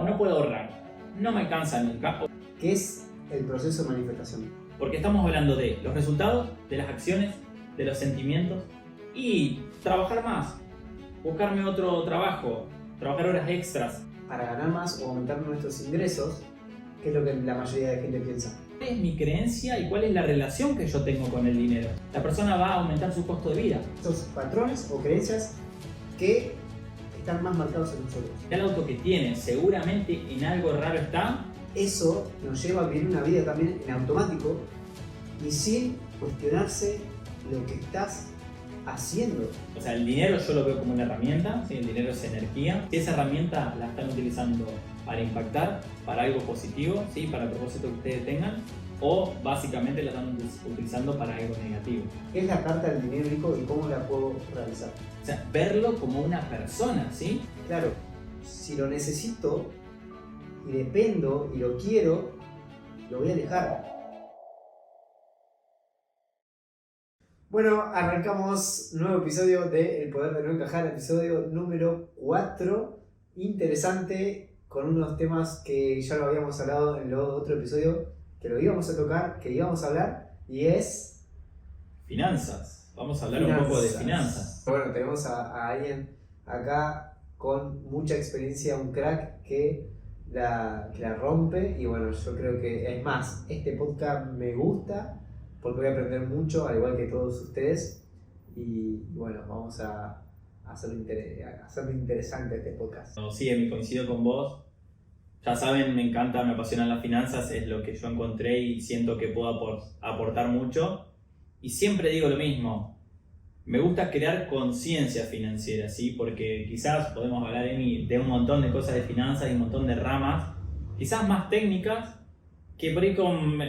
no puedo ahorrar, no me alcanza nunca. ¿Qué es el proceso de manifestación? Porque estamos hablando de los resultados, de las acciones, de los sentimientos y trabajar más, buscarme otro trabajo, trabajar horas extras. Para ganar más o aumentar nuestros ingresos, ¿qué es lo que la mayoría de gente piensa? ¿Cuál es mi creencia y cuál es la relación que yo tengo con el dinero? La persona va a aumentar su costo de vida. Estos patrones o creencias que están más marcados en nosotros. El auto que tiene seguramente en algo raro está. Eso nos lleva a vivir una vida también en automático y sin cuestionarse lo que estás haciendo. O sea, el dinero yo lo veo como una herramienta, ¿sí? El dinero es energía. Si esa herramienta la están utilizando para impactar, para algo positivo, ¿sí? Para el propósito que ustedes tengan, o básicamente la están utilizando para algo negativo. ¿Qué es la carta del dinero, Nico, y cómo la puedo realizar? O sea, verlo como una persona, ¿sí? Claro, si lo necesito y dependo y lo quiero, lo voy a dejar. Bueno, arrancamos nuevo episodio de El Poder de No Encajar, episodio número 4. Interesante, con unos temas que ya lo habíamos hablado en el otro episodio, que lo íbamos a tocar, que íbamos a hablar, y es... Finanzas. Vamos a hablar un poco de finanzas. Bueno, tenemos a alguien acá con mucha experiencia, un crack que la rompe, y bueno, yo creo que es más, este podcast me gusta porque voy a aprender mucho, al igual que todos ustedes, y bueno, vamos a hacerlo interesante este podcast. Sí, Emi, coincido con vos. Ya saben, me encanta, me apasionan las finanzas, es lo que yo encontré y siento que puedo aportar mucho. Y siempre digo lo mismo, me gusta crear conciencia financiera, ¿sí? Porque quizás podemos hablar, Emi, de un montón de cosas de finanzas y un montón de ramas, quizás más técnicas, que por ahí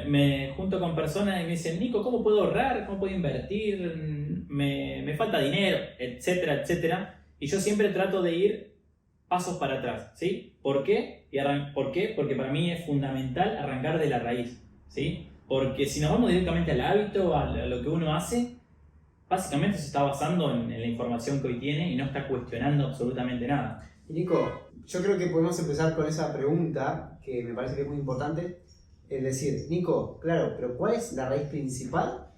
me junto con personas y me dicen, Nico, ¿cómo puedo ahorrar? ¿Cómo puedo invertir? Me falta dinero, etcétera, etcétera. Y yo siempre trato de ir pasos para atrás, ¿sí? ¿Por qué? ¿Por qué? Porque para mí es fundamental arrancar de la raíz, ¿sí? Porque si nos vamos directamente al hábito, a lo que uno hace, básicamente se está basando en la información que hoy tiene y no está cuestionando absolutamente nada. Y Nico, yo creo que podemos empezar con esa pregunta, que me parece que es muy importante. Es decir, Nico, claro, pero ¿cuál es la raíz principal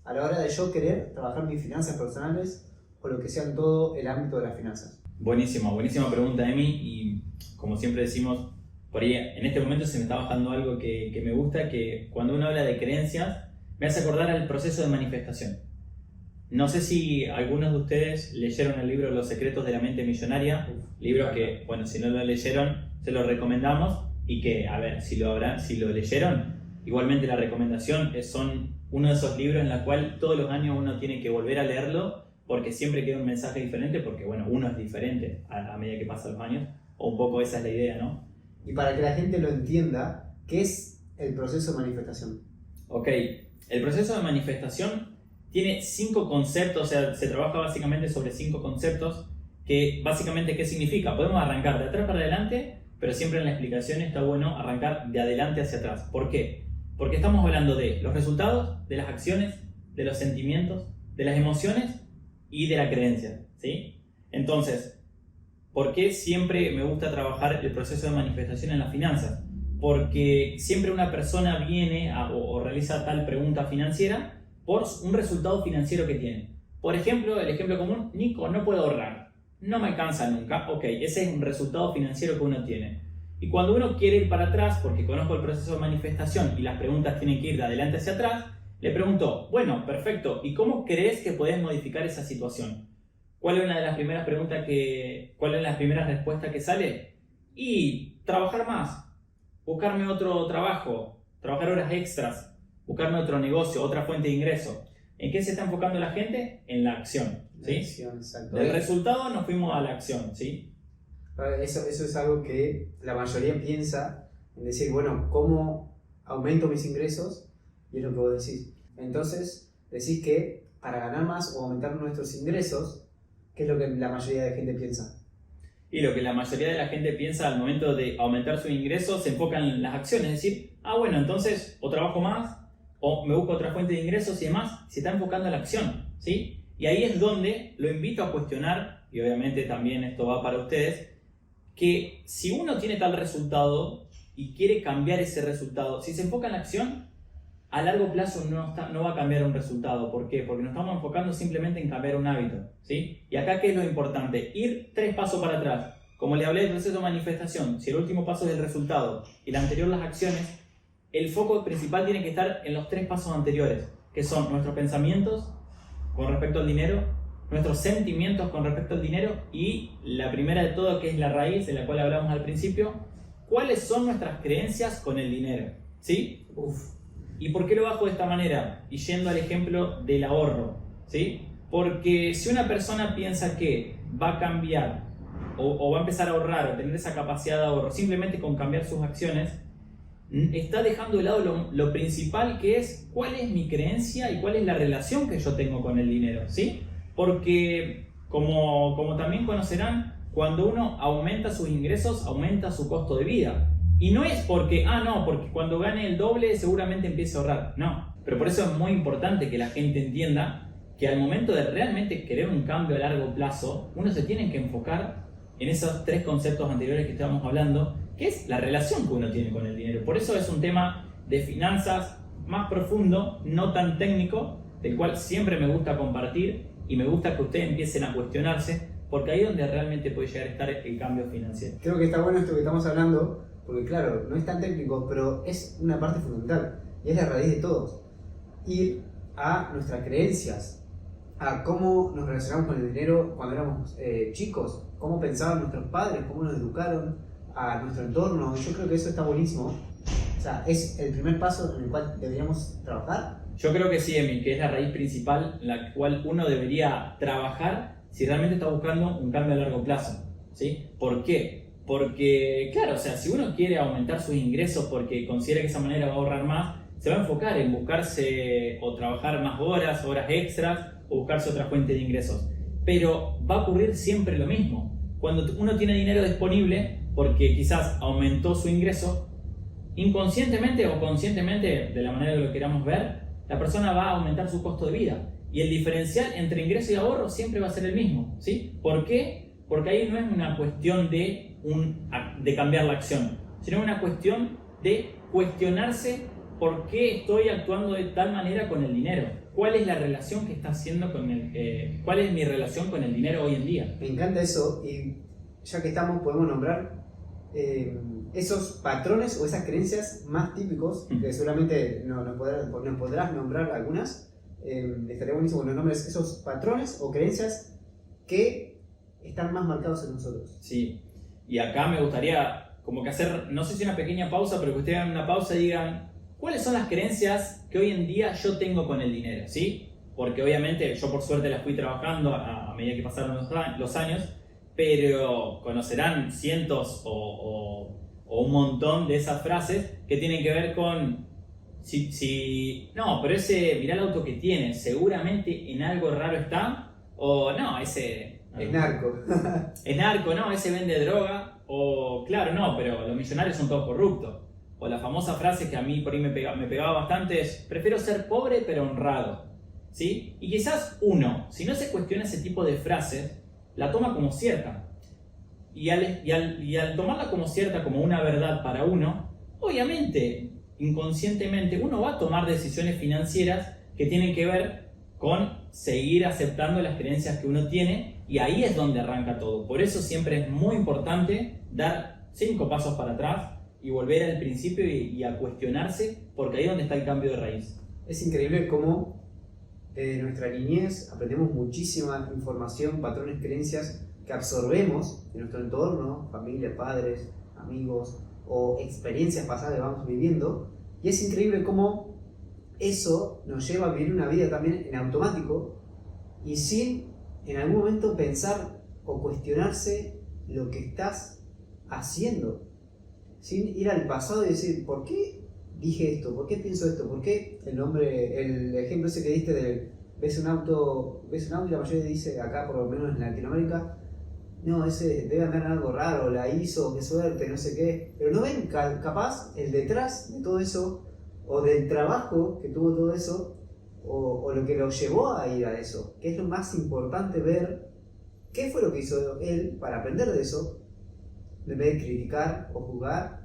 a la hora de yo querer trabajar mis finanzas personales o lo que sea en todo el ámbito de las finanzas? Buenísima pregunta, Emi, y como siempre decimos, por ahí en este momento se me está bajando algo que me gusta, que cuando uno habla de creencias, me hace acordar al proceso de manifestación. No sé si algunos de ustedes leyeron el libro Los secretos de la mente millonaria, libros que, bueno, si no lo leyeron, se los recomendamos. Y que, a ver, si lo leyeron, igualmente la recomendación son uno de esos libros en la cual todos los años uno tiene que volver a leerlo porque siempre queda un mensaje diferente, porque bueno, uno es diferente a medida que pasan los años, o un poco esa es la idea, ¿no? Y para que la gente lo entienda, ¿qué es el proceso de manifestación? Ok, el proceso de manifestación tiene 5 conceptos, o sea, se trabaja básicamente sobre 5 conceptos que básicamente, ¿qué significa? Podemos arrancar de atrás para adelante, pero siempre en la explicación está bueno arrancar de adelante hacia atrás. ¿Por qué? Porque estamos hablando de los resultados, de las acciones, de los sentimientos, de las emociones y de la creencia, ¿sí? Entonces, ¿por qué siempre me gusta trabajar el proceso de manifestación en las finanzas? Porque siempre una persona viene o realiza tal pregunta financiera por un resultado financiero que tiene. Por ejemplo, el ejemplo común, Nico, no puedo ahorrar. No me alcanza nunca. Ok, ese es un resultado financiero que uno tiene. Y cuando uno quiere ir para atrás, porque conozco el proceso de manifestación y las preguntas tienen que ir de adelante hacia atrás, le pregunto, bueno, perfecto, ¿y cómo crees que podés modificar esa situación? ¿Cuál es una de las primeras cuál es la primera respuesta que sale? Y trabajar más, buscarme otro trabajo, trabajar horas extras, buscarme otro negocio, otra fuente de ingreso. ¿En qué se está enfocando la gente? En la acción, ¿sí? Exacto. Del resultado nos fuimos a la acción, ¿sí? Eso es algo que la mayoría piensa en decir, bueno, ¿cómo aumento mis ingresos? Y es lo que vos decís. Entonces, decís que para ganar más o aumentar nuestros ingresos, ¿qué es lo que la mayoría de gente piensa? Y lo que la mayoría de la gente piensa al momento de aumentar sus ingresos se enfoca en las acciones, es decir, bueno, entonces o trabajo más o me busco otra fuente de ingresos y demás, se está enfocando en la acción, ¿sí? Y ahí es donde lo invito a cuestionar, y obviamente también esto va para ustedes, que si uno tiene tal resultado y quiere cambiar ese resultado, si se enfoca en la acción, a largo plazo no va a cambiar un resultado. ¿Por qué? Porque nos estamos enfocando simplemente en cambiar un hábito, ¿sí? Y acá, ¿qué es lo importante? Ir 3 pasos para atrás. Como le hablé del proceso de manifestación, si el último paso es el resultado y el anterior las acciones, el foco principal tiene que estar en los 3 pasos anteriores, que son nuestros pensamientos con respecto al dinero, nuestros sentimientos con respecto al dinero y la primera de todo, que es la raíz de la cual hablamos al principio, ¿cuáles son nuestras creencias con el dinero? ¿Sí? ¿Y por qué lo bajo de esta manera? Y yendo al ejemplo del ahorro, ¿sí? Porque si una persona piensa que va a cambiar o va a empezar a ahorrar o tener esa capacidad de ahorro simplemente con cambiar sus acciones, está dejando de lado lo principal, que es cuál es mi creencia y cuál es la relación que yo tengo con el dinero, ¿sí? Porque, como también conocerán, cuando uno aumenta sus ingresos, aumenta su costo de vida. Y no es porque cuando gane el doble seguramente empiece a ahorrar. No, pero por eso es muy importante que la gente entienda que al momento de realmente querer un cambio a largo plazo, uno se tiene que enfocar en esos 3 conceptos anteriores que estábamos hablando, que es la relación que uno tiene con el dinero. Por eso es un tema de finanzas más profundo, no tan técnico, del cual siempre me gusta compartir y me gusta que ustedes empiecen a cuestionarse, porque ahí es donde realmente puede llegar a estar el cambio financiero. Creo que está bueno esto que estamos hablando, porque claro, no es tan técnico, pero es una parte fundamental y es la raíz de todos. Ir a nuestras creencias, a cómo nos relacionamos con el dinero cuando éramos chicos, cómo pensaban nuestros padres, cómo nos educaron, a nuestro entorno. Yo creo que eso está buenísimo. O sea, es el primer paso en el cual deberíamos trabajar. Yo creo que sí, Emi, que es la raíz principal en la cual uno debería trabajar si realmente está buscando un cambio a largo plazo, ¿sí? ¿Por qué? Porque, claro, o sea, si uno quiere aumentar sus ingresos porque considera que de esa manera va a ahorrar más, se va a enfocar en buscarse o trabajar más horas extras o buscarse otra fuente de ingresos. Pero va a ocurrir siempre lo mismo. Cuando uno tiene dinero disponible, porque quizás aumentó su ingreso, inconscientemente o conscientemente, de la manera que lo queramos ver, la persona va a aumentar su costo de vida. Y el diferencial entre ingreso y ahorro siempre va a ser el mismo, ¿sí? ¿Por qué? Porque ahí no es una cuestión de cambiar la acción, sino una cuestión de cuestionarse por qué estoy actuando de tal manera con el dinero. ¿Cuál es la relación que está haciendo cuál es mi relación con el dinero hoy en día? Me encanta eso, y ya que estamos podemos nombrar esos patrones o esas creencias más típicos, que seguramente nos podrás nombrar algunas. Estaría buenísimo que nos nombres esos patrones o creencias que están más marcados en nosotros. Sí, y acá me gustaría como que hacer, no sé si una pequeña pausa, pero que ustedes hagan una pausa y digan cuáles son las creencias que hoy en día yo tengo con el dinero, ¿sí? Porque obviamente yo por suerte las fui trabajando a medida que pasaron los años, pero conocerán cientos o un montón de esas frases que tienen que ver con no, pero mirá el auto que tiene, seguramente en algo raro está, o no, ese es narco. Es narco, no, ese vende droga, o claro, no, pero los millonarios son todos corruptos. O la famosa frase que a mí por ahí me pegaba bastante es: prefiero ser pobre pero honrado, ¿sí? Y quizás uno, si no se cuestiona ese tipo de frases, la toma como cierta. Y al tomarla como cierta, como una verdad para uno, obviamente, inconscientemente, uno va a tomar decisiones financieras que tienen que ver con seguir aceptando las creencias que uno tiene, y ahí es donde arranca todo. Por eso siempre es muy importante dar 5 pasos para atrás y volver al principio y a cuestionarse, porque ahí es donde está el cambio de raíz. Es increíble cómo desde nuestra niñez aprendemos muchísima información, patrones, creencias que absorbemos de nuestro entorno, familia, padres, amigos o experiencias pasadas que vamos viviendo, y es increíble cómo eso nos lleva a vivir una vida también en automático y sin en algún momento pensar o cuestionarse lo que estás haciendo, sin ir al pasado y decir ¿por qué dije esto? ¿Por qué pienso esto? ¿Por qué el ejemplo ese que diste de ves un auto y la mayoría dice, acá por lo menos en Latinoamérica, no, ese debe andar en algo raro, la hizo, qué suerte, no sé qué, pero no ven capaz el detrás de todo eso, o del trabajo que tuvo todo eso, o lo que lo llevó a ir a eso, que es lo más importante, ver qué fue lo que hizo él para aprender de eso, en vez de criticar o juzgar,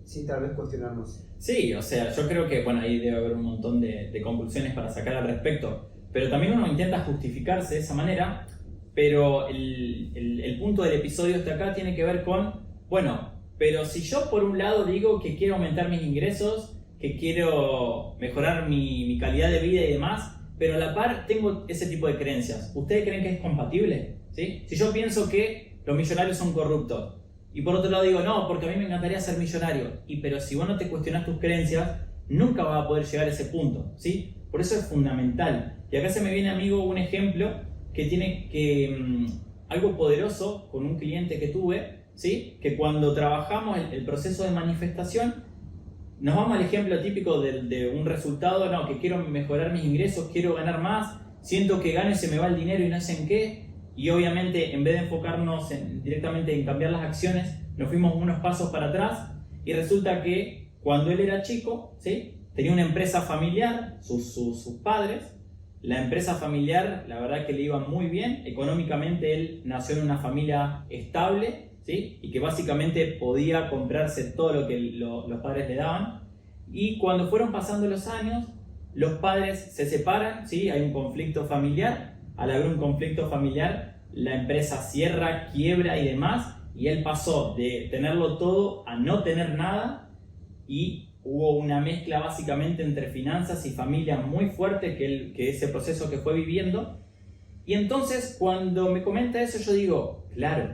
sin tal vez cuestionarnos. Sí, o sea, yo creo que, bueno, ahí debe haber un montón de conclusiones para sacar al respecto, pero también uno intenta justificarse de esa manera, pero el punto del episodio hasta acá tiene que ver con, bueno, pero si yo por un lado digo que quiero aumentar mis ingresos, que quiero mejorar mi calidad de vida y demás, pero a la par tengo ese tipo de creencias, ¿ustedes creen que es compatible? ¿Sí? Si yo pienso que los millonarios son corruptos, y por otro lado digo, no, porque a mí me encantaría ser millonario. Pero si vos no te cuestionas tus creencias, nunca vas a poder llegar a ese punto, ¿sí? Por eso es fundamental. Y acá se me viene, amigo, un ejemplo que tiene algo poderoso con un cliente que tuve, ¿sí? Que cuando trabajamos el proceso de manifestación, nos vamos al ejemplo típico de un resultado, no, que quiero mejorar mis ingresos, quiero ganar más, siento que gano y se me va el dinero y no sé en qué. Y obviamente, en vez de enfocarnos directamente en cambiar las acciones, nos fuimos unos pasos para atrás y resulta que cuando él era chico, ¿sí? Tenía una empresa familiar, sus padres. La empresa familiar, la verdad que le iba muy bien. Económicamente él nació en una familia estable, ¿sí? Y que básicamente podía comprarse todo lo que los padres le daban. Y cuando fueron pasando los años, los padres se separan, ¿sí? Hay un conflicto familiar. Al haber un conflicto familiar, la empresa cierra, quiebra y demás, y él pasó de tenerlo todo a no tener nada, y hubo una mezcla básicamente entre finanzas y familia muy fuerte que ese proceso que fue viviendo. Y entonces cuando me comenta eso yo digo, claro,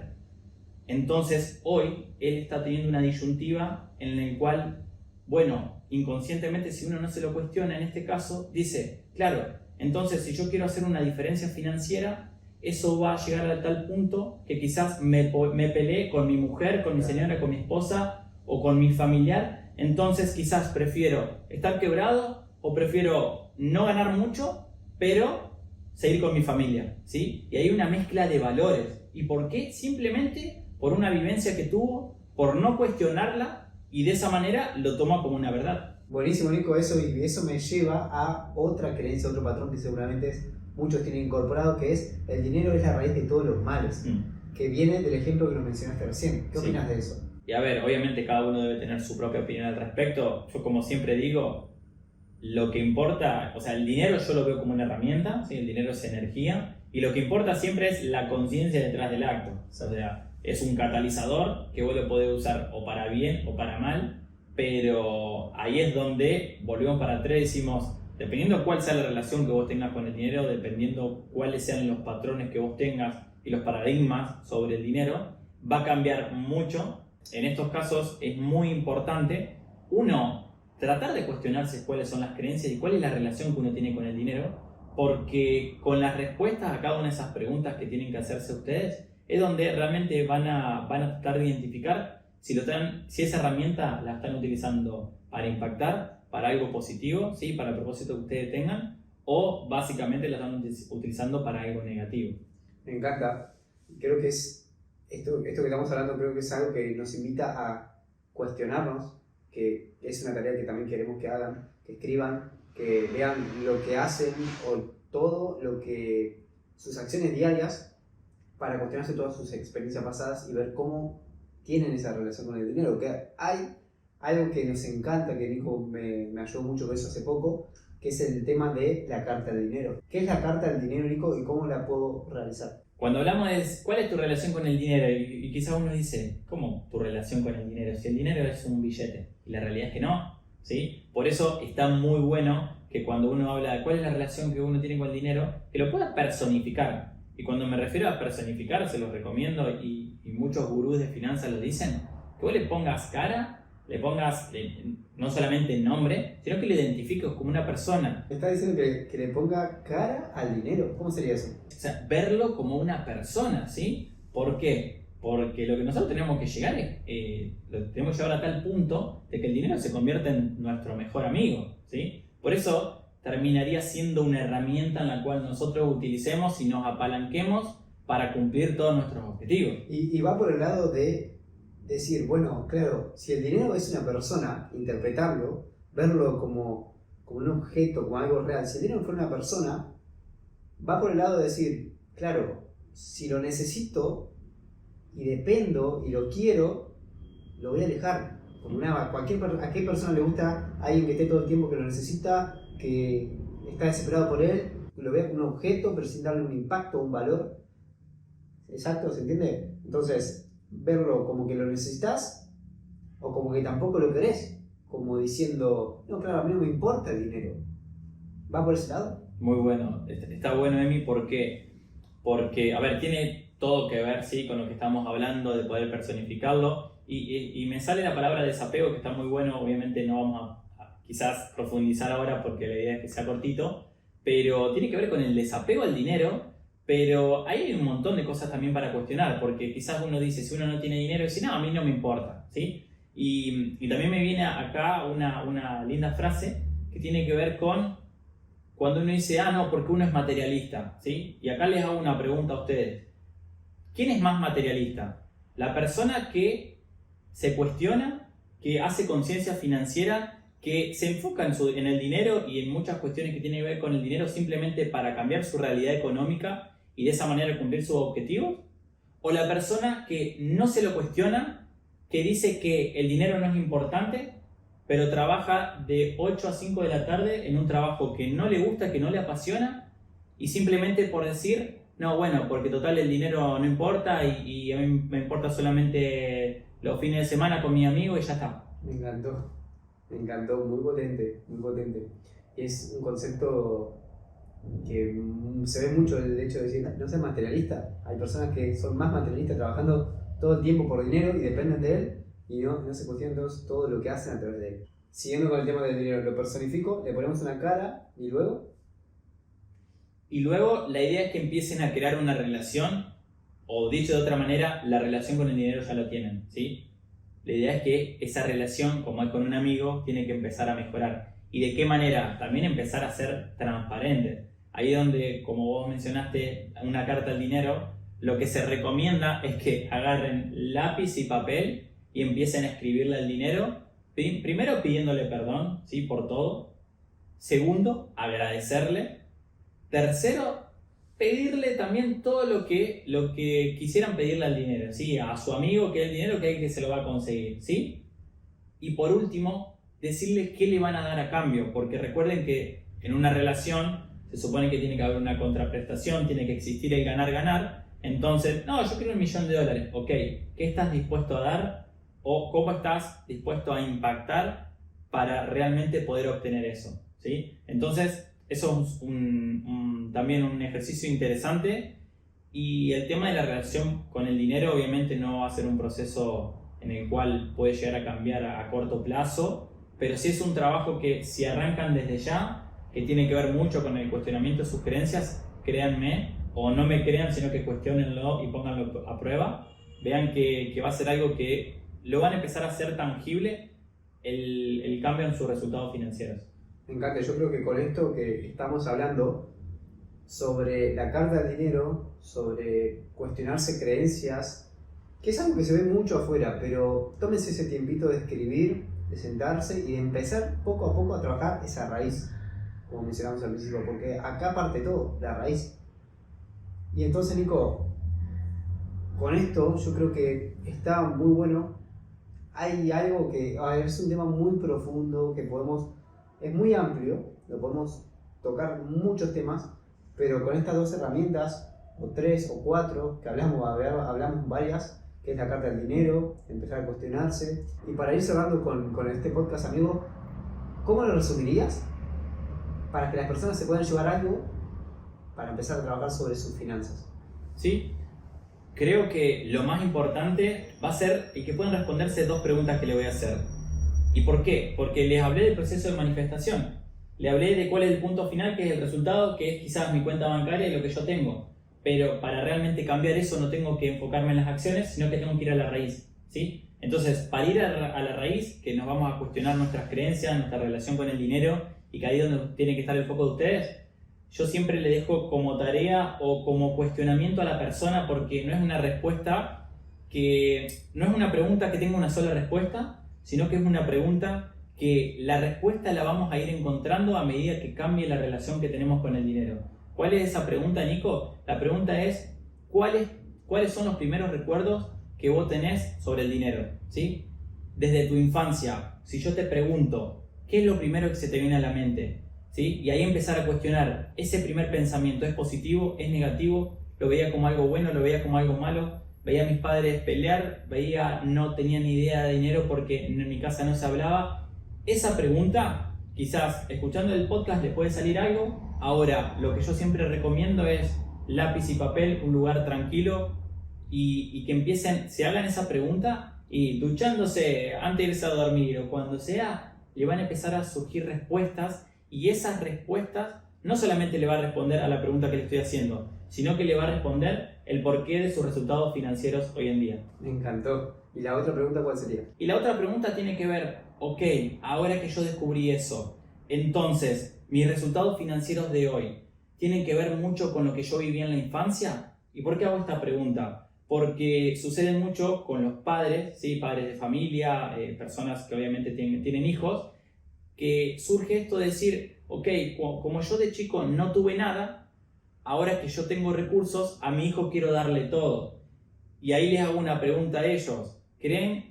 entonces hoy él está teniendo una disyuntiva en la cual, bueno, inconscientemente, si uno no se lo cuestiona en este caso, dice, claro, entonces si yo quiero hacer una diferencia financiera, eso va a llegar a tal punto que quizás me peleé con mi mujer, con mi señora, con mi esposa o con mi familiar. Entonces quizás prefiero estar quebrado o prefiero no ganar mucho, pero seguir con mi familia, ¿sí? Y hay una mezcla de valores. ¿Y por qué? Simplemente por una vivencia que tuvo, por no cuestionarla, y de esa manera lo toma como una verdad. Buenísimo, Nico, eso, y eso me lleva a otra creencia, otro patrón que seguramente muchos tienen incorporado, que es el dinero es la raíz de todos los males, que viene del ejemplo que nos mencionaste recién. ¿Qué opinas de eso? Y a ver, obviamente cada uno debe tener su propia opinión al respecto. Yo, como siempre digo, lo que importa, o sea, el dinero yo lo veo como una herramienta, ¿sí? El dinero es energía, y lo que importa siempre es la conciencia detrás del acto. O sea, es un catalizador que vos lo podés usar o para bien o para mal, pero ahí es donde volvemos para atrás y decimos, dependiendo cuál sea la relación que vos tengas con el dinero, dependiendo cuáles sean los patrones que vos tengas y los paradigmas sobre el dinero, va a cambiar mucho. En estos casos es muy importante, uno, tratar de cuestionarse cuáles son las creencias y cuál es la relación que uno tiene con el dinero, porque con las respuestas a cada una de esas preguntas que tienen que hacerse ustedes, es donde realmente van a tratar de identificar si esa herramienta la están utilizando para impactar, para algo positivo, ¿sí? Para el propósito que ustedes tengan, o básicamente la están utilizando para algo negativo. Me encanta. Creo que es esto que estamos hablando, creo que es algo que nos invita a cuestionarnos, que es una tarea que también queremos que hagan, que escriban, que vean lo que hacen o todo lo que sus acciones diarias, para cuestionarse todas sus experiencias pasadas y ver cómo tienen esa relación con el dinero. Que hay algo que nos encanta, que Nico me ayudó mucho con eso hace poco, que es el tema de la carta del dinero. ¿Qué es la carta del dinero, Nico, y cómo la puedo realizar? Cuando hablamos de cuál es tu relación con el dinero, y quizás uno dice, ¿cómo tu relación con el dinero? Si el dinero es un billete, y la realidad es que no, ¿sí? Por eso está muy bueno que cuando uno habla de cuál es la relación que uno tiene con el dinero, que lo pueda personificar. Y cuando me refiero a personificar, se los recomiendo, y muchos gurús de finanzas lo dicen, que vos le pongas cara, le pongas no solamente nombre, sino que lo identifiques como una persona. Me está diciendo que le ponga cara al dinero. ¿Cómo sería eso? O sea, verlo como una persona, ¿sí? ¿Por qué? Porque lo que nosotros tenemos que llegar es, lo tenemos que llevar a tal punto de que el dinero se convierta en nuestro mejor amigo, ¿sí? Por eso terminaría siendo una herramienta en la cual nosotros utilicemos y nos apalanquemos para cumplir todos nuestros objetivos. Y va por el lado de decir, bueno, claro, si el dinero es una persona, interpretarlo, verlo como un objeto, como algo real. Si el dinero fuera una persona, va por el lado de decir, claro, si lo necesito, y dependo y lo quiero, lo voy a alejar. ¿A qué persona le gusta a alguien que esté todo el tiempo, que lo necesita, que está desesperado por él, que lo vea como un objeto, pero sin darle un impacto, un valor? Exacto, ¿se entiende? Entonces, verlo como que lo necesitas o como que tampoco lo querés, como diciendo, no, claro, a mí no me importa el dinero. ¿Va por ese lado? Muy bueno, está bueno, Emi, ¿por qué? Porque, a ver, tiene todo que ver, sí, con lo que estamos hablando de poder personificarlo y me sale la palabra desapego, que está muy bueno. Obviamente no vamos a quizás profundizar ahora porque la idea es que sea cortito, pero tiene que ver con el desapego al dinero. Pero hay un montón de cosas también para cuestionar, porque quizás uno dice, si uno no tiene dinero, dice, no, a mí no me importa, ¿sí? Y también me viene acá una linda frase que tiene que ver con cuando uno dice, no, porque uno es materialista, ¿sí? Y acá les hago una pregunta a ustedes. ¿Quién es más materialista? ¿La persona que se cuestiona, que hace conciencia financiera, que se enfoca en el dinero y en muchas cuestiones que tienen que ver con el dinero simplemente para cambiar su realidad económica y de esa manera cumplir sus objetivos? ¿O la persona que no se lo cuestiona, que dice que el dinero no es importante, pero trabaja de 8 a 5 de la tarde en un trabajo que no le gusta, que no le apasiona, y simplemente por decir, no, bueno, porque total el dinero no importa y a mí me importa solamente los fines de semana con mi amigo y ya está? Me encantó, muy potente, muy potente. Es un concepto que se ve mucho el hecho de decir, no seas materialista. Hay personas que son más materialistas trabajando todo el tiempo por dinero y dependen de él y no se cuestionan todo lo que hacen a través de él. Siguiendo con el tema del dinero, lo personifico, le ponemos una cara y luego... Y luego la idea es que empiecen a crear una relación, o dicho de otra manera, la relación con el dinero ya lo tienen, ¿sí? La idea es que esa relación, como es con un amigo, tiene que empezar a mejorar. ¿Y de qué manera? También empezar a ser transparente. Ahí donde, como vos mencionaste, una carta al dinero, lo que se recomienda es que agarren lápiz y papel y empiecen a escribirle al dinero, primero pidiéndole perdón, ¿sí? Por todo. Segundo, agradecerle. Tercero, pedirle también todo lo que quisieran pedirle al dinero, ¿sí? A su amigo que es el dinero que se lo va a conseguir, ¿sí? Y por último, decirle qué le van a dar a cambio, porque recuerden que en una relación se supone que tiene que haber una contraprestación, tiene que existir el ganar-ganar. Entonces, no, yo quiero $1.000.000, ok, ¿qué estás dispuesto a dar? ¿O cómo estás dispuesto a impactar para realmente poder obtener eso? ¿Sí? Entonces, eso es también un ejercicio interesante. Y el tema de la relación con el dinero obviamente no va a ser un proceso en el cual puede llegar a cambiar a corto plazo, pero sí es un trabajo que si arrancan desde ya, que tiene que ver mucho con el cuestionamiento de sus creencias, créanme, o no me crean, sino que cuestionenlo y pónganlo a prueba, vean que va a ser algo que lo van a empezar a hacer tangible el cambio en sus resultados financieros. Me encanta, yo creo que con esto que estamos hablando sobre la carta del dinero, sobre cuestionarse creencias, que es algo que se ve mucho afuera, pero tómense ese tiempito de escribir, de sentarse y de empezar poco a poco a trabajar esa raíz, como mencionamos al principio, porque acá parte todo, la raíz. Y entonces, Nico, con esto yo creo que está muy bueno. Hay algo que es un tema muy profundo, que es muy amplio, lo podemos tocar muchos temas, pero con estas dos herramientas, o tres o cuatro, que hablamos varias, que es la carta del dinero, empezar a cuestionarse. Y para ir cerrando con este podcast, amigo, ¿cómo lo resumirías para que las personas se puedan llevar algo para empezar a trabajar sobre sus finanzas? Sí, creo que lo más importante va a ser el que puedan responderse dos preguntas que le voy a hacer. ¿Y por qué? Porque les hablé del proceso de manifestación. Le hablé de cuál es el punto final, que es el resultado, que es quizás mi cuenta bancaria y lo que yo tengo. Pero para realmente cambiar eso no tengo que enfocarme en las acciones, sino que tengo que ir a la raíz, ¿sí? Entonces, para ir a la raíz, que nos vamos a cuestionar nuestras creencias, nuestra relación con el dinero, y que ahí es donde tiene que estar el foco de ustedes, yo siempre le dejo como tarea o como cuestionamiento a la persona, porque no es una respuesta no es una pregunta que tenga una sola respuesta, sino que es una pregunta que la respuesta la vamos a ir encontrando a medida que cambie la relación que tenemos con el dinero. ¿Cuál es esa pregunta, Nico? La pregunta es, ¿cuáles son los primeros recuerdos que vos tenés sobre el dinero, ¿sí? Desde tu infancia, si yo te pregunto, ¿qué es lo primero que se te viene a la mente? ¿Sí? Y ahí empezar a cuestionar, ¿ese primer pensamiento es positivo, es negativo? ¿Lo veía como algo bueno, lo veía como algo malo? ¿Veía a mis padres pelear? No tenía ni idea de dinero porque en mi casa no se hablaba? Esa pregunta, quizás escuchando el podcast les puede salir algo. Ahora, lo que yo siempre recomiendo es lápiz y papel, un lugar tranquilo y que empiecen, se hagan esa pregunta y duchándose antes de irse a dormir o cuando sea, le van a empezar a surgir respuestas y esas respuestas no solamente le va a responder a la pregunta que le estoy haciendo, sino que le va a responder el porqué de sus resultados financieros hoy en día. Me encantó. ¿Y la otra pregunta cuál sería? Y la otra pregunta tiene que ver, ok, ahora que yo descubrí eso, entonces, mis resultados financieros de hoy tienen que ver mucho con lo que yo viví en la infancia. ¿Y por qué hago esta pregunta? Porque sucede mucho con los padres, ¿sí? Padres de familia, personas que obviamente tienen hijos, que surge esto de decir, ok, como yo de chico no tuve nada, ahora que yo tengo recursos, a mi hijo quiero darle todo. Y ahí les hago una pregunta a ellos.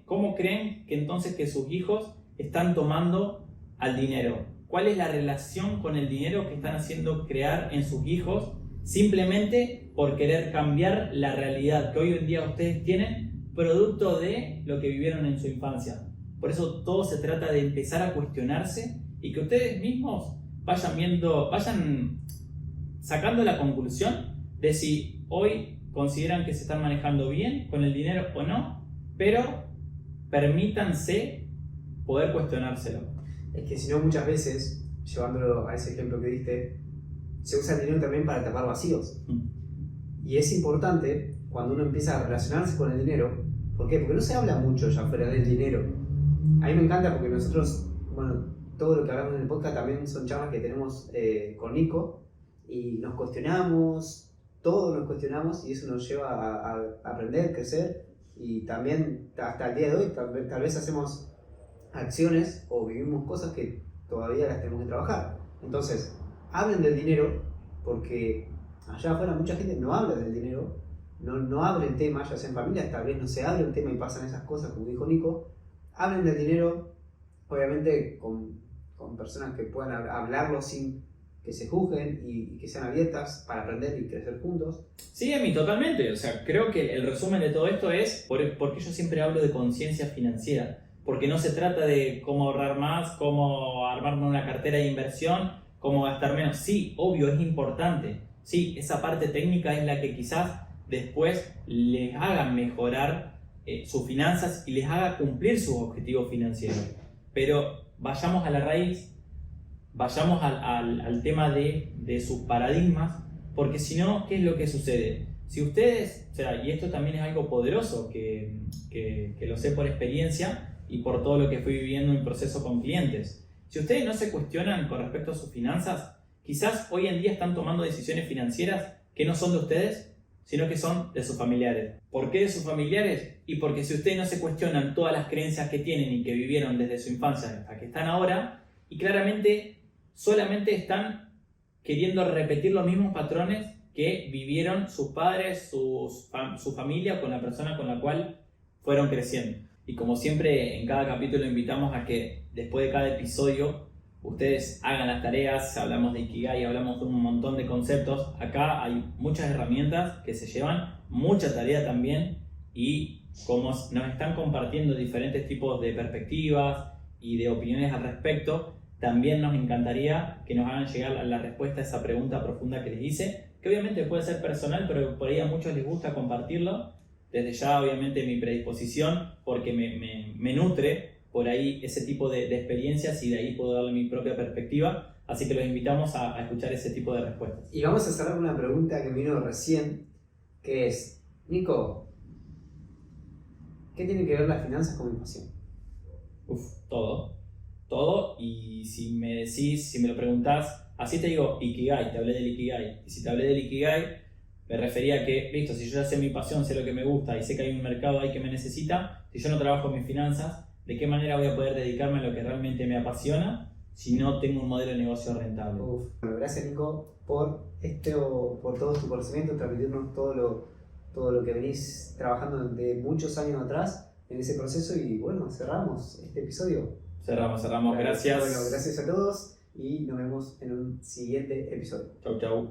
¿Cómo creen que entonces que sus hijos están tomando al dinero? ¿Cuál es la relación con el dinero que están haciendo crear en sus hijos simplemente por querer cambiar la realidad que hoy en día ustedes tienen producto de lo que vivieron en su infancia? Por eso todo se trata de empezar a cuestionarse y que ustedes mismos vayan sacando la conclusión de si hoy consideran que se están manejando bien con el dinero o no, pero permítanse poder cuestionárselo. Es que si no, muchas veces, llevándolo a ese ejemplo que diste, se usa el dinero también para tapar vacíos. Y es importante cuando uno empieza a relacionarse con el dinero. ¿Por qué? Porque no se habla mucho ya fuera del dinero. A mí me encanta porque nosotros, bueno, todo lo que hablamos en el podcast también son charlas que tenemos con Nico y nos cuestionamos, todos nos cuestionamos y eso nos lleva a aprender, crecer y también hasta el día de hoy tal vez hacemos acciones o vivimos cosas que todavía las tenemos que trabajar. Entonces, hablen del dinero porque allá afuera mucha gente no habla del dinero, no abre el tema, ya sea en familia, tal vez no se abre el tema y pasan esas cosas como dijo Nico. Hablen del dinero, obviamente con personas que puedan hablarlo sin que se juzguen y que sean abiertas para aprender y crecer juntos. Sí, Emi, totalmente. O sea, creo que el resumen de todo esto es porque yo siempre hablo de conciencia financiera. Porque no se trata de cómo ahorrar más, cómo armarme una cartera de inversión, cómo gastar menos. Sí, obvio, es importante. Sí, esa parte técnica es la que quizás después les haga mejorar sus finanzas y les haga cumplir sus objetivos financieros. Pero vayamos a la raíz, vayamos al tema de sus paradigmas, porque si no, ¿qué es lo que sucede? Si ustedes, o sea, y esto también es algo poderoso que lo sé por experiencia y por todo lo que fui viviendo en proceso con clientes. Si ustedes no se cuestionan con respecto a sus finanzas, quizás hoy en día están tomando decisiones financieras que no son de ustedes, sino que son de sus familiares. ¿Por qué de sus familiares? Y porque si ustedes no se cuestionan todas las creencias que tienen y que vivieron desde su infancia hasta que están ahora, y claramente solamente están queriendo repetir los mismos patrones que vivieron sus padres, su familia, con la persona con la cual fueron creciendo. Y como siempre, en cada capítulo invitamos a que después de cada episodio ustedes hagan las tareas, hablamos de Ikigai, hablamos de un montón de conceptos. Acá hay muchas herramientas que se llevan, mucha tarea también, y como nos están compartiendo diferentes tipos de perspectivas y de opiniones al respecto, también nos encantaría que nos hagan llegar la respuesta a esa pregunta profunda que les hice, que obviamente puede ser personal, pero por ahí a muchos les gusta compartirlo. Desde ya, obviamente, mi predisposición, porque me nutre por ahí ese tipo de experiencias y de ahí puedo darle mi propia perspectiva. Así que los invitamos a escuchar ese tipo de respuestas. Y vamos a cerrar con una pregunta que vino recién, que es, Nico, ¿qué tiene que ver las finanzas con mi pasión? Todo, y si me lo preguntás, así te digo Ikigai, te hablé del Ikigai. Y si te hablé del Ikigai, me refería a que, listo, si yo ya sé mi pasión, sé lo que me gusta y sé que hay un mercado ahí que me necesita, si yo no trabajo mis finanzas, ¿de qué manera voy a poder dedicarme a lo que realmente me apasiona si no tengo un modelo de negocio rentable? Bueno, gracias Nico por todo tu conocimiento, transmitirnos todo todo lo que venís trabajando de muchos años atrás en ese proceso y bueno, cerramos este episodio. Cerramos, Bueno, gracias. Bueno, gracias a todos y nos vemos en un siguiente episodio. Chau, chau.